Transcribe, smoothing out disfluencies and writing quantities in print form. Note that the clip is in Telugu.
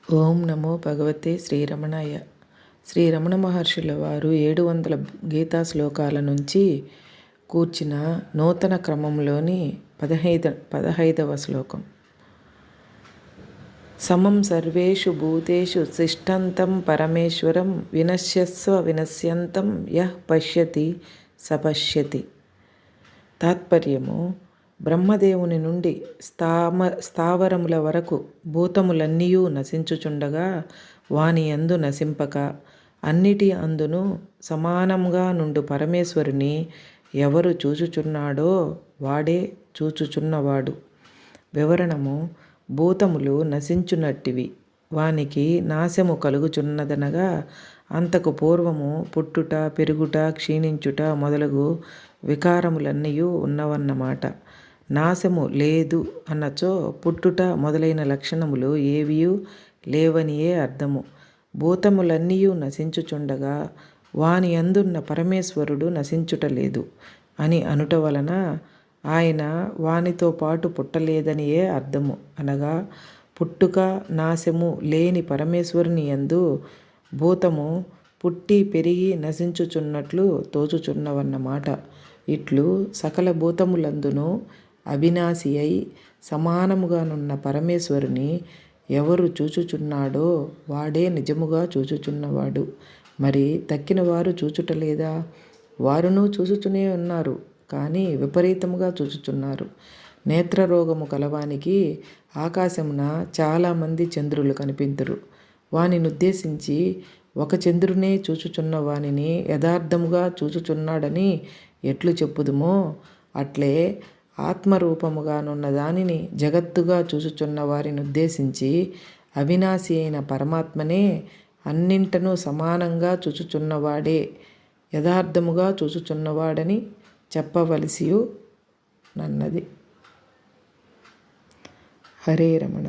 ఓం నమో భగవతే శ్రీరమణాయ. శ్రీరమణ మహర్షుల వారు 700 గీతా శ్లోకాల నుంచి కూర్చిన నూతన క్రమంలోని 15వ శ్లోకం. సమం సర్వేషు భూతేషు తిష్టంతం పరమేశ్వరం వినశ్యస్వ వినశ్యంతం యః పశ్యతి సపశ్యతి. తాత్పర్యము: బ్రహ్మదేవుని నుండి స్థావరముల వరకు భూతములన్నీయూ నశించుచుండగా వాని యందు నశింపక అన్నిటి అందును సమానంగా నుండు పరమేశ్వరుని ఎవరు చూచుచున్నాడో వాడే చూచుచున్నవాడు. వివరణము: భూతములు నశించునట్టివి, వానికి నాశము కలుగుచున్నదనగా అంతకు పూర్వము పుట్టుట, పెరుగుట, క్షీణించుట మొదలగు వికారములన్నీయూ ఉన్నవన్నమాట. నాశము లేదు అన్నచో పుట్టుట మొదలైన లక్షణములు ఏవియూ లేవనియే అర్థము. భూతములన్నీయూ నశించుచుండగా వాని అందున్న పరమేశ్వరుడు నశించుటలేదు అని అనుట వలన ఆయన వానితో పాటు పుట్టలేదనియే అర్థము. అనగా పుట్టుక నాశము లేని పరమేశ్వరుని యందు భూతము పుట్టి పెరిగి నశించుచున్నట్లు తోచుచున్నవన్నమాట. ఇట్లు సకల భూతములందును అవినాశి అయి సమానముగానున్న పరమేశ్వరుని ఎవరు చూచుచున్నాడో వాడే నిజముగా చూచుచున్నవాడు. మరి తక్కిన వారు చూచుటలేదా? వారును చూచుచునే ఉన్నారు, కానీ విపరీతముగా చూచుచున్నారు. నేత్రరోగము కలవానికి ఆకాశమున చాలామంది చంద్రులు కనిపింతురు. వానినుద్దేశించి ఒక చంద్రునే చూచుచున్న వానిని యథార్థముగా చూచుచున్నాడని ఎట్లు చెప్పుదుమో, అట్లే ఆత్మరూపముగానున్న దానిని జగత్తుగా చూచుచున్న వారిని ఉద్దేశించి అవినాశి అయిన పరమాత్మనే అన్నింటను సమానంగా చూచుచున్నవాడే యథార్థముగా చూచుచున్నవాడని చెప్పవలసియు నన్నది. హరే రమణ.